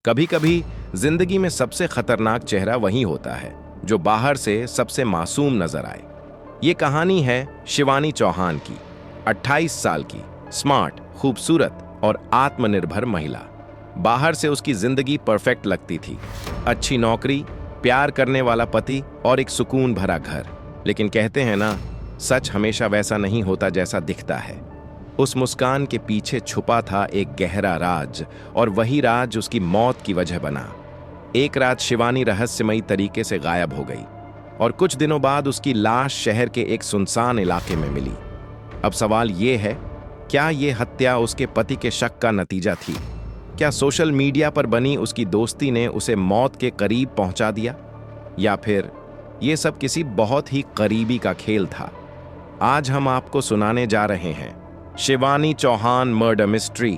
कभी कभी जिंदगी में सबसे खतरनाक चेहरा वही होता है जो बाहर से सबसे मासूम नजर आए। ये कहानी है शिवानी चौहान की, 28 साल की, स्मार्ट, खूबसूरत और आत्मनिर्भर महिला। बाहर से उसकी जिंदगी परफेक्ट लगती थी, अच्छी नौकरी, प्यार करने वाला पति और एक सुकून भरा घर। लेकिन कहते हैं ना, सच हमेशा वैसा नहीं होता जैसा दिखता है। उस मुस्कान के पीछे छुपा था एक गहरा राज, और वही राज उसकी मौत की वजह बना। एक रात शिवानी रहस्यमयी तरीके से गायब हो गई और कुछ दिनों बाद उसकी लाश शहर के एक सुनसान इलाके में मिली। अब सवाल ये है, क्या ये हत्या उसके पति के शक का नतीजा थी? क्या सोशल मीडिया पर बनी उसकी दोस्ती ने उसे मौत के करीब पहुंचा दिया, या फिर ये सब किसी बहुत ही करीबी का खेल था? आज हम आपको सुनाने जा रहे हैं शिवानी चौहान मर्डर मिस्ट्री,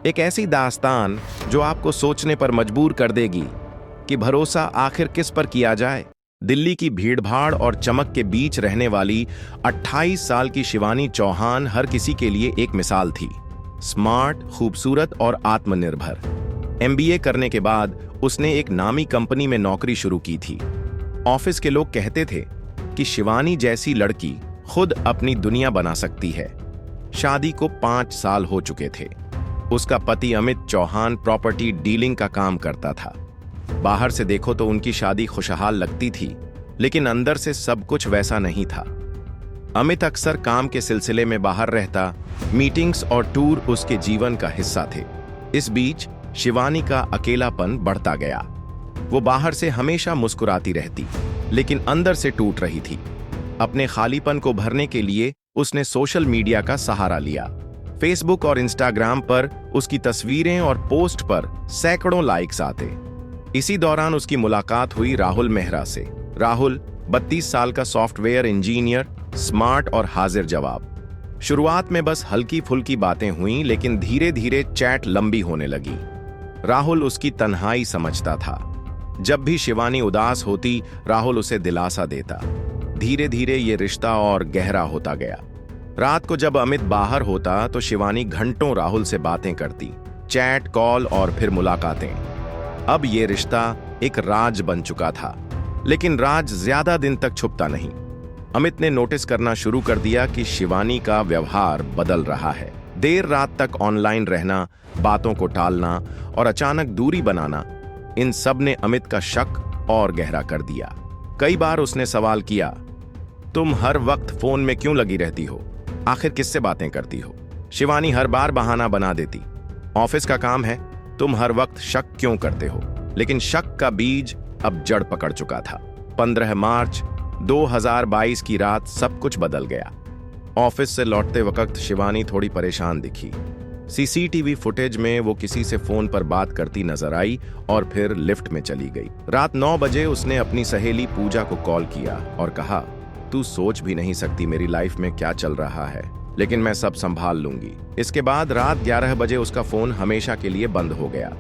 एक ऐसी दास्तान जो आपको सोचने पर मजबूर कर देगी कि भरोसा आखिर किस पर किया जाए। दिल्ली की भीड़भाड़ और चमक के बीच रहने वाली 28 साल की शिवानी चौहान हर किसी के लिए एक मिसाल थी। स्मार्ट, खूबसूरत और आत्मनिर्भर। MBA करने के बाद उसने एक नामी कंपनी में नौकरी शुरू की थी। ऑफिस के लोग कहते थे कि शिवानी जैसी लड़की खुद अपनी दुनिया बना सकती है। शादी को 5 साल हो चुके थे। उसका पति अमित चौहान प्रॉपर्टी डीलिंग का काम करता था। बाहर से देखो तो उनकी शादी खुशहाल लगती थी, लेकिन अंदर से सब कुछ वैसा नहीं था। अमित अक्सर काम के सिलसिले में बाहर रहता, मीटिंग्स और टूर उसके जीवन का हिस्सा थे। इस बीच शिवानी का अकेलापन बढ़ता गया। वो बाहर से हमेशा मुस्कुराती रहती, लेकिन अंदर से टूट रही थी। अपने खालीपन को भरने के लिए उसने सोशल मीडिया का सहारा लिया। फेसबुक और इंस्टाग्राम पर उसकी तस्वीरें और पोस्ट पर सैकड़ों लाइक्स आते। इसी दौरान उसकी मुलाकात हुई राहुल मेहरा से। राहुल 32 साल का सॉफ्टवेयर इंजीनियर, स्मार्ट और हाजिर जवाब। शुरुआत में बस हल्की फुल्की बातें हुईं, लेकिन धीरे धीरे चैट लंबी होने लगी। राहुल उसकी तन्हाई समझता था। जब भी शिवानी उदास होती, राहुल उसे दिलासा देता। धीरे धीरे ये रिश्ता और गहरा होता गया। रात को जब अमित बाहर होता तो शिवानी घंटों राहुल से बातें करती, चैट, कॉल और फिर मुलाकातें। अब ये रिश्ता एक राज बन चुका था, लेकिन राज ज्यादा दिन तक छुपता नहीं। अमित ने नोटिस करना शुरू कर दिया कि शिवानी का व्यवहार बदल रहा है। देर रात तक ऑनलाइन रहना, बातों को टालना और अचानक दूरी बनाना, इन सब ने अमित का शक और गहरा कर दिया। कई बार उसने सवाल किया, तुम हर वक्त फोन में क्यों लगी रहती हो? आखिर किससे बातें करती हो? शिवानी हर बार बहाना बना देती, ऑफिस का काम है, तुम हर वक्त शक क्यों करते हो? लेकिन शक का बीज अब जड़ पकड़ चुका था। 15 मार्च 2022 की रात सब कुछ बदल गया। ऑफिस से लौटते वक्त शिवानी थोड़ी परेशान दिखी। CCTV फुटेज में वो किसी से फोन पर बात करती नजर आई और फिर लिफ्ट में चली गई। रात 9 बजे उसने अपनी सहेली पूजा को कॉल किया और कहा, तू सोच भी नहीं सकती मेरी लाइफ में क्या चल रहा है, लेकिन मैं सब संभाल लूंगी। इसके बाद रात 11 बजे उसका फोन हमेशा के लिए बंद हो गया।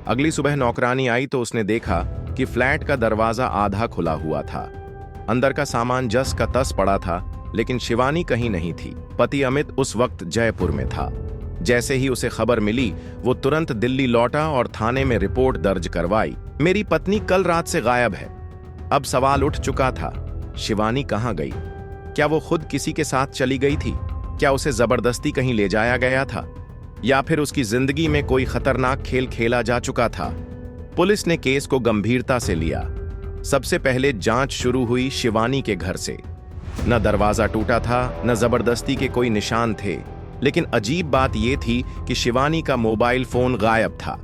अगली सुबह नौकरानी आई तो उसने देखा कि फ्लैट का दरवाजा आधा खुला हुआ था। अंदर का सामान जस का तस पड़ा था, लेकिन शिवानी कहीं नहीं थी। पति अमित उस वक्त जयपुर में था। जैसे ही उसे खबर मिली, वो तुरंत दिल्ली लौटा और थाने में रिपोर्ट दर्ज करवाई। मेरी पत्नी कल रात से गायब है। अब सवाल उठ चुका था, शिवानी कहाँ गई? क्या वो खुद किसी के साथ चली गई थी? क्या उसे जबरदस्ती कहीं ले जाया गया था, या फिर उसकी जिंदगी में कोई खतरनाक खेल खेला जा चुका था? पुलिस ने केस को गंभीरता से लिया। सबसे पहले जांच शुरू हुई शिवानी के घर से। न दरवाजा टूटा था, न जबरदस्ती के कोई निशान थे, लेकिन अजीब बात यह थी कि शिवानी का मोबाइल फोन गायब था।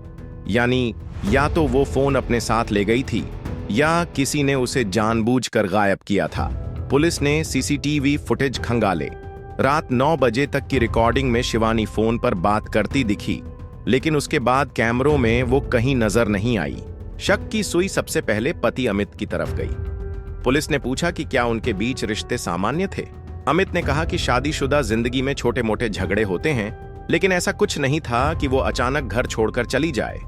यानी या तो वो फोन अपने साथ ले गई थी, या किसी ने उसे जानबूझकर गायब किया था। पुलिस ने CCTV फुटेज खंगाले। रात 9 बजे तक की रिकॉर्डिंग में शिवानी फोन पर बात करती दिखी, लेकिन उसके बाद कैमरों में वो कहीं नजर नहीं आई। शक की सुई सबसे पहले पति अमित की तरफ गई। पुलिस ने पूछा कि क्या उनके बीच रिश्ते सामान्य थे। अमित ने कहा कि शादीशुदा जिंदगी में छोटे मोटे झगड़े होते हैं, लेकिन ऐसा कुछ नहीं था कि वो अचानक घर छोड़कर चली जाए।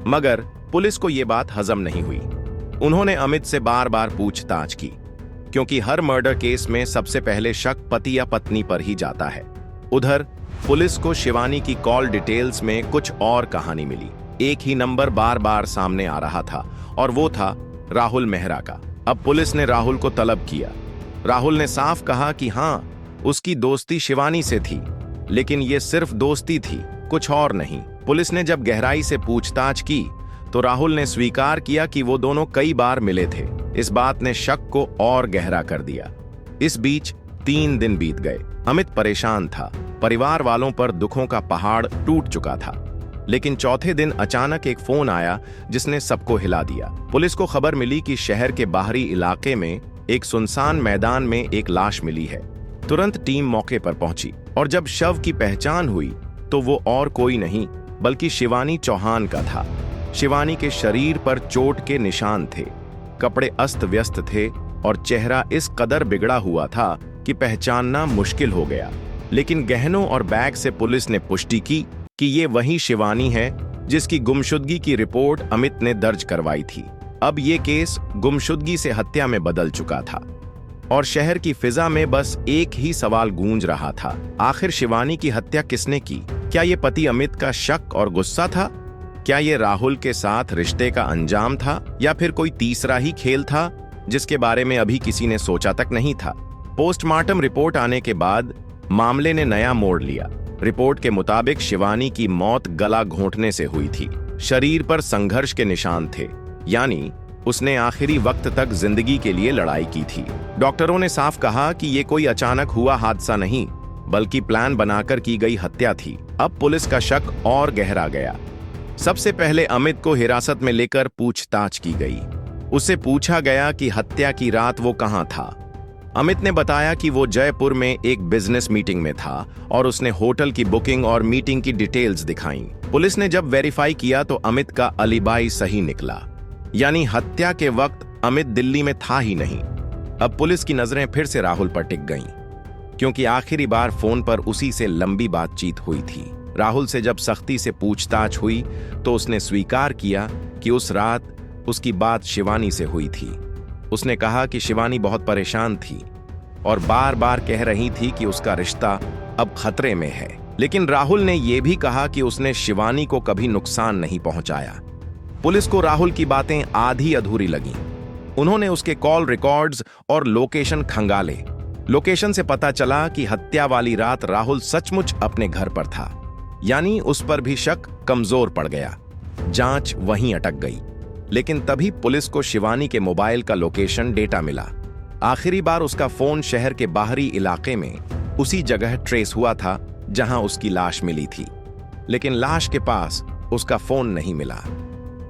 मगर पुलिस को ये बात हजम नहीं हुई। उन्होंने अमित से बार बार पूछताछ की, क्योंकि हर मर्डर केस में सबसे पहले शक पति या पत्नी पर ही जाता है। उधर पुलिस को शिवानी की कॉल डिटेल्स में कुछ और कहानी मिली। एक ही नंबर बार बार सामने आ रहा था और वो था राहुल मेहरा का। अब पुलिस ने राहुल को तलब किया। राहुल ने साफ कहा कि हाँ, उसकी दोस्ती शिवानी से थी, लेकिन ये सिर्फ दोस्ती थी, कुछ और नहीं। पुलिस ने जब गहराई से पूछताछ की तो राहुल ने स्वीकार किया कि वो दोनों कई बार मिले थे। इस बात ने शक को और गहरा कर दिया। इस बीच 3 दिन बीत गए। अमित परेशान था। परिवार वालों पर दुखों का पहाड़ टूट चुका था। लेकिन चौथे दिन अचानक एक फोन आया जिसने सबको हिला दिया। पुलिस को खबर मिली कि शहर के बाहरी इलाके में एक सुनसान मैदान में एक लाश मिली है। तुरंत टीम मौके पर पहुंची और जब शव की पहचान हुई तो वो और कोई नहीं बल्कि शिवानी चौहान का था। शिवानी के शरीर पर चोट के निशान थे, कपड़े अस्त व्यस्त थे और चेहरा इस कदर बिगड़ा हुआ था कि पहचानना मुश्किल हो गया। लेकिन गहनों और बैग से पुलिस ने पुष्टि की कि ये वही शिवानी है जिसकी गुमशुदगी की रिपोर्ट अमित ने दर्ज करवाई थी। अब ये केस गुमशुदगी से हत्या में बदल चुका था और शहर की फिजा में बस एक ही सवाल गूंज रहा था, आखिर शिवानी की हत्या किसने की? क्या ये पति अमित का शक और गुस्सा था? क्या ये राहुल के साथ रिश्ते का अंजाम था या फिर कोई तीसरा ही खेल था जिसके बारे में अभी किसी ने सोचा तक नहीं था? पोस्टमार्टम रिपोर्ट आने के बाद मामले ने नया मोड़ लिया। रिपोर्ट के मुताबिक शिवानी की मौत गला घोंटने से हुई थी। शरीर पर संघर्ष के निशान थे, यानी उसने आखिरी वक्त तक जिंदगी के लिए लड़ाई की थी। डॉक्टरों ने साफ कहा कि ये कोई अचानक हुआ हादसा नहीं बल्कि प्लान बनाकर की गई हत्या थी। अब पुलिस का शक और गहरा गया। सबसे पहले अमित को हिरासत में लेकर पूछताछ की गई। उससे पूछा गया कि हत्या की रात वो कहां था। अमित ने बताया कि वो जयपुर में एक बिजनेस मीटिंग में था और उसने होटल की बुकिंग और मीटिंग की डिटेल्स दिखाई। पुलिस ने जब वेरीफाई किया तो अमित का अलिबाई सही निकला, यानी हत्या के वक्त अमित दिल्ली में था ही नहीं। अब पुलिस की नजरें फिर से राहुल पर टिक गईं, क्योंकि आखिरी बार फोन पर उसी से लंबी बातचीत हुई थी। राहुल से जब सख्ती से पूछताछ हुई तो उसने स्वीकार किया कि उस रात उसकी बात शिवानी से हुई थी। उसने कहा कि शिवानी बहुत परेशान थी और बार बार कह रही थी कि उसका रिश्ता अब खतरे में है। लेकिन राहुल ने यह भी कहा कि उसने शिवानी को कभी नुकसान नहीं पहुंचाया। पुलिस को राहुल की बातें आधी अधूरी लगीं। उन्होंने उसके कॉल रिकॉर्ड्स और लोकेशन खंगाले। लोकेशन से पता चला कि हत्या वाली रात राहुल सचमुच अपने घर पर था, यानी उस पर भी शक कमजोर पड़ गया। जांच वहीं अटक गई। लेकिन तभी पुलिस को शिवानी के मोबाइल का लोकेशन डेटा मिला। आखिरी बार उसका फोन शहर के बाहरी इलाके में उसी जगह ट्रेस हुआ था जहां उसकी लाश मिली थी। लेकिन लाश के पास उसका फोन नहीं मिला।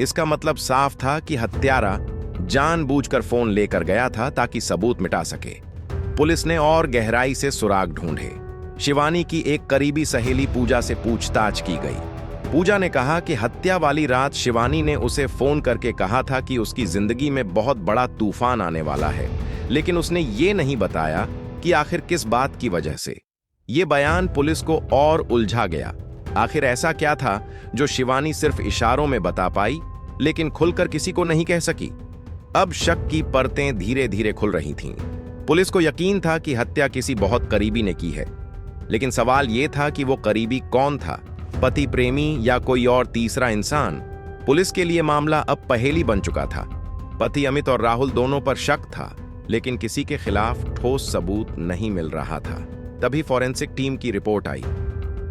इसका मतलब साफ था कि हत्यारा जानबूझकर फोन लेकर गया था ताकि सबूत मिटा सके। पुलिस ने और गहराई से सुराग ढूंढे। शिवानी की एक करीबी सहेली पूजा से पूछताछ की गई। पूजा ने कहा कि हत्या वाली रात शिवानी ने उसे फोन करके कहा था कि उसकी जिंदगी में बहुत बड़ा तूफान आने वाला है, लेकिन उसने ये नहीं बताया कि आखिर किस बात की वजह से। ये बयान पुलिस को और उलझा गया। आखिर ऐसा क्या था जो शिवानी सिर्फ इशारों में बता पाई लेकिन खुलकर किसी को नहीं कह सकी? अब शक की परतें धीरे धीरे खुल रही थीं। पुलिस को यकीन था कि हत्या किसी बहुत करीबी ने की है, लेकिन सवाल यह था कि वो करीबी कौन था, पति प्रेमी या कोई और तीसरा इंसान? पुलिस के लिए मामला अब पहेली बन चुका था। पति अमित और राहुल दोनों पर शक था, लेकिन किसी के खिलाफ ठोस सबूत नहीं मिल रहा था। तभी फॉरेंसिक टीम की रिपोर्ट आई।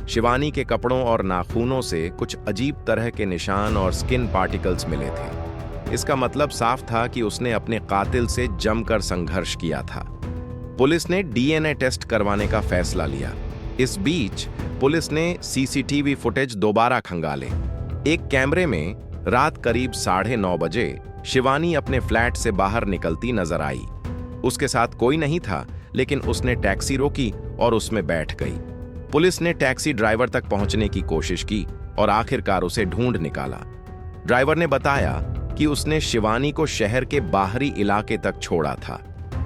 शिवानी के कपड़ों और नाखूनों से कुछ अजीब तरह के निशान और स्किन पार्टिकल्स मिले थे। इसका मतलब साफ था कि उसने अपने कातिल से जमकर संघर्ष किया था। पुलिस ने डीएनए टेस्ट करवाने का फैसला लिया। इस बीच पुलिस ने सीसीटीवी फुटेज दोबारा खंगाले। एक कैमरे में रात करीब 9:30 बजे शिवानी अपने फ्लैट से बाहर निकलती नजर आई। उसके साथ कोई नहीं था, लेकिन उसने टैक्सी रोकी और उसमें बैठ गई। पुलिस ने टैक्सी ड्राइवर तक पहुंचने की कोशिश की और आखिरकार उसे ढूंढ निकाला। ड्राइवर ने बताया कि उसने शिवानी को शहर के बाहरी इलाके तक छोड़ा था।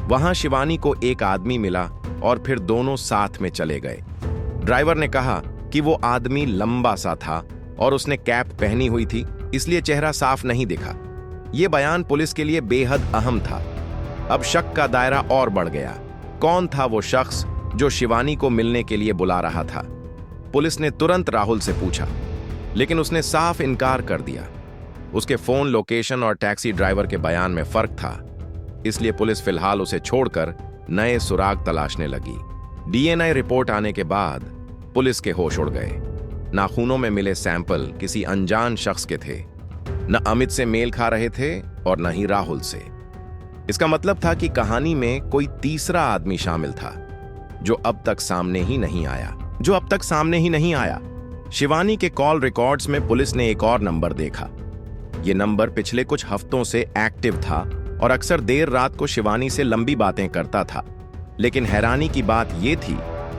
वहां शिवानी को एक आदमी मिला और फिर दोनों साथ में चले गए। ड्राइवर ने कहा कि वो आदमी लंबा सा था और उसने कैप पहनी हुई थी, इसलिए चेहरा साफ नहीं दिखा। यह बयान पुलिस के लिए बेहद अहम था। अब शक का दायरा और बढ़ गया। कौन था वो शख्स जो शिवानी को मिलने के लिए बुला रहा था? पुलिस ने तुरंत राहुल से पूछा। लेकिन उसने साफ इनकार कर दिया। उसके फोन लोकेशन और टैक्सी ड्राइवर के बयान में फर्क था, इसलिए पुलिस फिलहाल उसे छोड़कर नए सुराग तलाशने लगी। डीएनए रिपोर्ट आने के बाद पुलिस के होश उड़ गए। नाखूनों में मिले सैंपल किसी अनजान शख्स के थे, न अमित से मेल खा रहे थे और न ही राहुल से। इसका मतलब था कि कहानी में कोई तीसरा आदमी शामिल था, जो अब तक सामने ही नहीं आया। शिवानी के कॉल रिकॉर्ड्स में पुलिस ने एक और नंबर देखा। यह नंबर पिछले कुछ हफ्तों से एक्टिव था और अक्सर देर रात को शिवानी से लंबी बातें करता था। लेकिन हैरानी की बात यह थी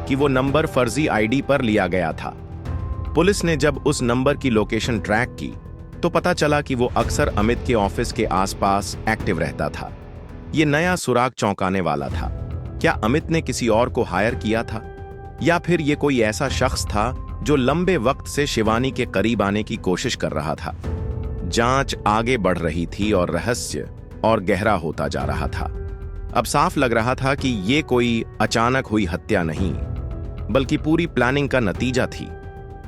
कि वो नंबर फर्जी आईडी पर लिया गया था। पुलिस ने जब उस नंबर की लोकेशन ट्रैक की तो पता चला कि वो अक्सर अमित के ऑफिस के आसपास एक्टिव रहता था। ये नया सुराग चौंकाने वाला था। क्या अमित ने किसी और को हायर किया था, या फिर ये कोई ऐसा शख्स था जो लंबे वक्त से शिवानी के करीब आने की कोशिश कर रहा था? जांच आगे बढ़ रही थी और रहस्य और गहरा होता जा रहा था। अब साफ लग रहा था कि ये कोई अचानक हुई हत्या नहीं, बल्कि पूरी प्लानिंग का नतीजा थी।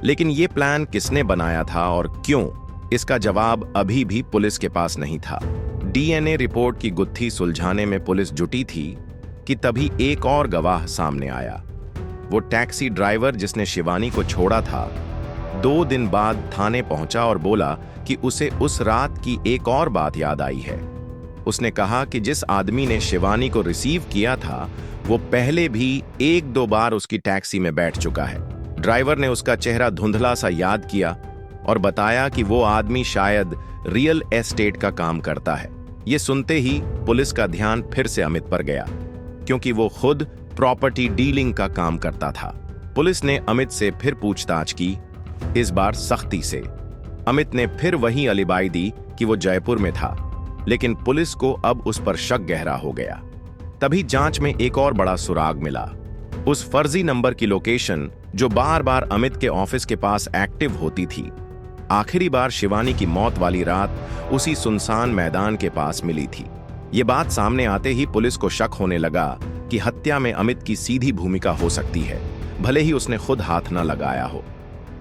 लेकिन ये प्लान किसने बनाया था और क्यों, इसका जवाब अभी भी पुलिस के पास नहीं था। डीएनए रिपोर्ट की गुत्थी सुलझाने में पुलिस जुटी थी कि तभी एक और गवाह सामने आया। वो टैक्सी ड्राइवर जिसने शिवानी को छोड़ा था, 2 दिन बाद थाने पहुंचा और बोला कि उसे उस रात की एक और बात याद आई है। उसने कहा कि जिस आदमी ने शिवानी को रिसीव किया था वो पहले भी 1-2 बार उसकी टैक्सी में बैठ चुका है। ड्राइवर ने उसका चेहरा धुंधला सा याद किया और बताया कि वो आदमी शायद रियल एस्टेट का काम करता है। ये सुनते ही पुलिस का ध्यान फिर से अमित पर गया, क्योंकि वो खुद प्रॉपर्टी डीलिंग का काम करता था। पुलिस ने अमित से फिर पूछताछ की, इस बार सख्ती से। अमित ने फिर वही अलिबाई दी कि वो जयपुर में था, लेकिन पुलिस को अब उस पर शक गहरा हो गया। तभी जांच में एक और बड़ा सुराग मिला। उस फर्जी नंबर की लोकेशन जो बार बार अमित के ऑफिस के पास एक्टिव होती थी, आखिरी बार शिवानी की मौत वाली रात उसी सुनसान मैदान के पास मिली थी। ये बात सामने आते ही पुलिस को शक होने लगा कि हत्या में अमित की सीधी भूमिका हो सकती है, भले ही उसने खुद हाथ न लगाया हो।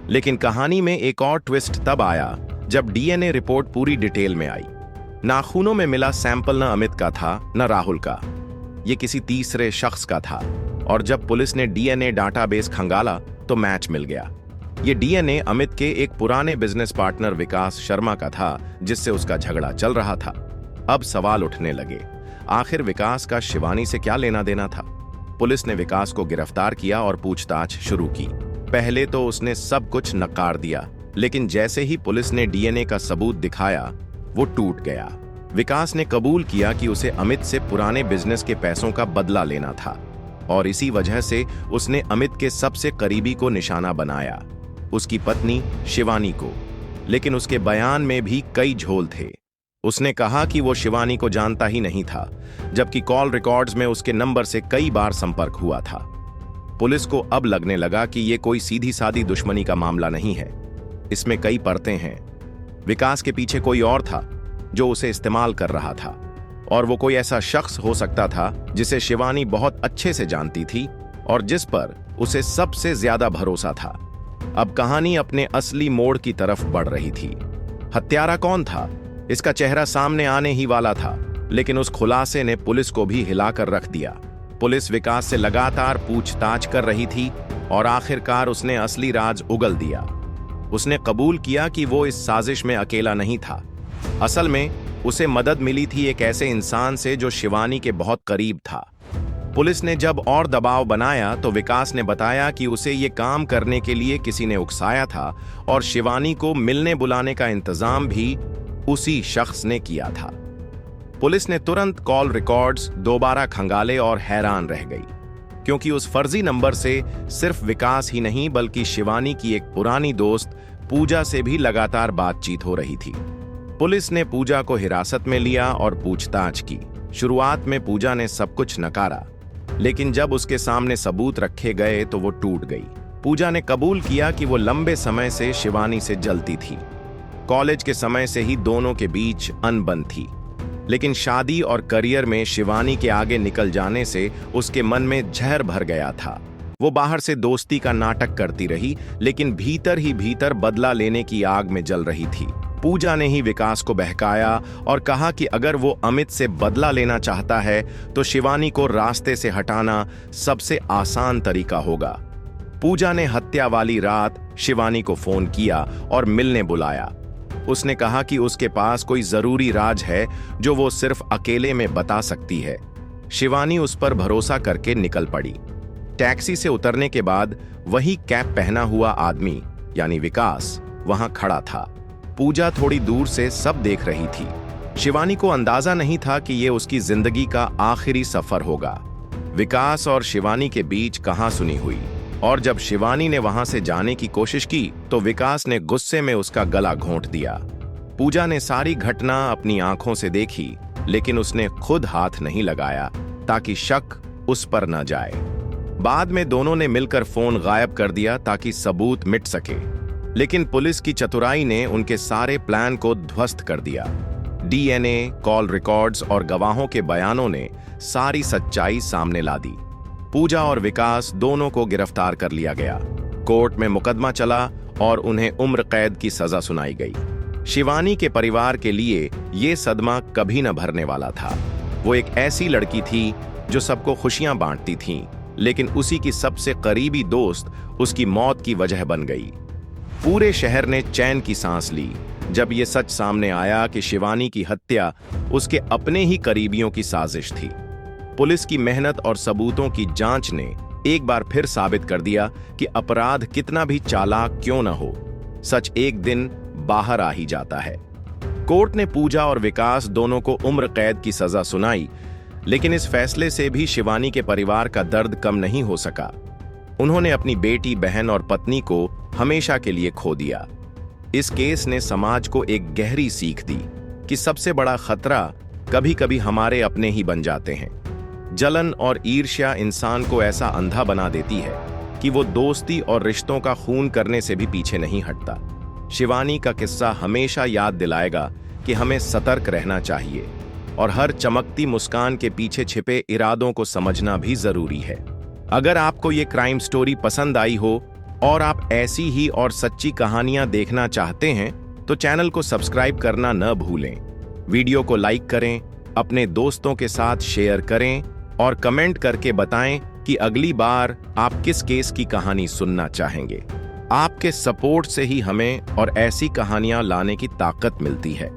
लेकिन कहानी में एक और ट्विस्ट तब आया जब डीएनए रिपोर्ट पूरी डिटेल में आई। नाखूनों में मिला सैंपल न अमित का था न राहुल का, ये किसी तीसरे शख्स का था। और जब पुलिस ने डीएनए डाटाबेस खंगाला तो मैच मिल गया। ये डीएनए अमित के एक पुराने बिजनेस पार्टनर विकास शर्मा का था, जिससे उसका झगड़ा चल रहा था। अब सवाल उठने लगे, आखिर विकास का शिवानी से क्या लेना देना था? पुलिस ने विकास को गिरफ्तार किया और पूछताछ शुरू की। पहले तो उसने सब कुछ नकार दिया, लेकिन जैसे ही पुलिस ने डीएनए का सबूत दिखाया वो टूट गया। विकास ने कबूल किया कि उसे अमित से पुराने बिजनेस के पैसों का बदला लेना था और इसी वजह से उसने अमित के सबसे करीबी को निशाना बनाया, उसकी पत्नी शिवानी को। लेकिन उसके बयान में भी कई झोल थे। उसने कहा कि वो शिवानी को जानता ही नहीं था, जबकि कॉल रिकॉर्ड्स में उसके नंबर से कई बार संपर्क हुआ था। पुलिस को अब लगने लगा कि ये कोई सीधी सादी दुश्मनी का मामला नहीं है, इसमें कई परतें हैं। विकास के पीछे कोई और था जो उसे इस्तेमाल कर रहा था, और वो कोई ऐसा शख्स हो सकता था जिसे शिवानी बहुत अच्छे से जानती थी और जिस पर उसे सबसे ज्यादा भरोसा था। अब कहानी अपने असली मोड़ की तरफ बढ़ रही थी। हत्यारा कौन था, इसका चेहरा सामने आने ही वाला था, लेकिन उस खुलासे ने पुलिस को भी हिलाकर रख दिया। पुलिस विकास से लगातार पूछताछ कर रही थी और आखिरकार उसने असली राज उगल दिया। उसने कबूल किया कि वो इस साजिश में अकेला नहीं था। असल में उसे मदद मिली थी एक ऐसे इंसान से जो शिवानी के बहुत करीब था। पुलिस ने जब और दबाव बनाया तो विकास ने बताया कि उसे ये काम करने के लिए किसी ने उकसाया था और शिवानी को मिलने बुलाने का इंतजाम भी उसी शख्स ने किया था। पुलिस ने तुरंत कॉल रिकॉर्ड्स दोबारा खंगाले और हैरान रह गई, क्योंकि उस फर्जी नंबर से सिर्फ विकास ही नहीं बल्कि शिवानी की एक पुरानी दोस्त पूजा से भी लगातार बातचीत हो रही थी। पुलिस ने पूजा को हिरासत में लिया और पूछताछ की। शुरुआत में पूजा ने सब कुछ नकारा, लेकिन जब उसके सामने सबूत रखे गए तो वो टूट गई। पूजा ने कबूल किया कि वो लंबे समय से शिवानी से जलती थी। कॉलेज के समय से ही दोनों के बीच अनबन थी, लेकिन शादी और करियर में शिवानी के आगे निकल जाने से उसके मन में जहर भर गया था। वो बाहर से दोस्ती का नाटक करती रही, लेकिन भीतर ही भीतर बदला लेने की आग में जल रही थी। पूजा ने ही विकास को बहकाया और कहा कि अगर वो अमित से बदला लेना चाहता है तो शिवानी को रास्ते से हटाना सबसे आसान तरीका होगा। पूजा ने हत्या वाली रात शिवानी को फोन किया और मिलने बुलाया। उसने कहा कि उसके पास कोई जरूरी राज है जो वो सिर्फ अकेले में बता सकती है। शिवानी उस पर भरोसा करके निकल पड़ी। टैक्सी से उतरने के बाद वही कैप पहना हुआ आदमी यानी विकास वहां खड़ा था। पूजा थोड़ी दूर से सब देख रही थी। शिवानी को अंदाजा नहीं था कि ये उसकी जिंदगी का आखिरी सफर होगा। विकास और शिवानी के बीच कहासुनी हुई और जब शिवानी ने वहां से जाने की कोशिश की तो विकास ने गुस्से में उसका गला घोंट दिया। पूजा ने सारी घटना अपनी आंखों से देखी, लेकिन उसने खुद हाथ नहीं लगाया ताकि शक उस पर न जाए। बाद में दोनों ने मिलकर फोन गायब कर दिया ताकि सबूत मिट सके, लेकिन पुलिस की चतुराई ने उनके सारे प्लान को ध्वस्त कर दिया। डीएनए, कॉल रिकॉर्ड्स और गवाहों के बयानों ने सारी सच्चाई सामने ला दी। पूजा और विकास दोनों को गिरफ्तार कर लिया गया। कोर्ट में मुकदमा चला और उन्हें उम्र कैद की सजा सुनाई गई। शिवानी के परिवार के लिए यह सदमा कभी न भरने वाला था। वो एक ऐसी लड़की थी जो सबको खुशियां बांटती थी, लेकिन उसी की सबसे करीबी दोस्त उसकी मौत की वजह बन गई। पूरे शहर ने चैन की सांस ली जब यह सच सामने आया कि शिवानी की हत्या उसके अपने ही करीबियों की साजिश थी। पुलिस की मेहनत और सबूतों की जांच ने एक बार फिर साबित कर दिया कि अपराध कितना भी चालाक क्यों न हो, सच एक दिन बाहर आ ही जाता है। कोर्ट ने पूजा और विकास दोनों को उम्र कैद की सजा सुनाई, लेकिन इस फैसले से भी शिवानी के परिवार का दर्द कम नहीं हो सका। उन्होंने अपनी बेटी, बहन और पत्नी को हमेशा के लिए खो दिया। इस केस ने समाज को एक गहरी सीख दी कि सबसे बड़ा खतरा कभी कभी हमारे अपने ही बन जाते हैं। जलन और ईर्ष्या इंसान को ऐसा अंधा बना देती है कि वो दोस्ती और रिश्तों का खून करने से भी पीछे नहीं हटता। शिवानी का किस्सा हमेशा याद दिलाएगा कि हमें सतर्क रहना चाहिए और हर चमकती मुस्कान के पीछे छिपे इरादों को समझना भी जरूरी है। अगर आपको ये क्राइम स्टोरी पसंद आई हो और आप ऐसी ही और सच्ची कहानियां देखना चाहते हैं तो चैनल को सब्सक्राइब करना न भूलें। वीडियो को लाइक करें, अपने दोस्तों के साथ शेयर करें और कमेंट करके बताएं कि अगली बार आप किस केस की कहानी सुनना चाहेंगे। आपके सपोर्ट से ही हमें और ऐसी कहानियां लाने की ताकत मिलती है।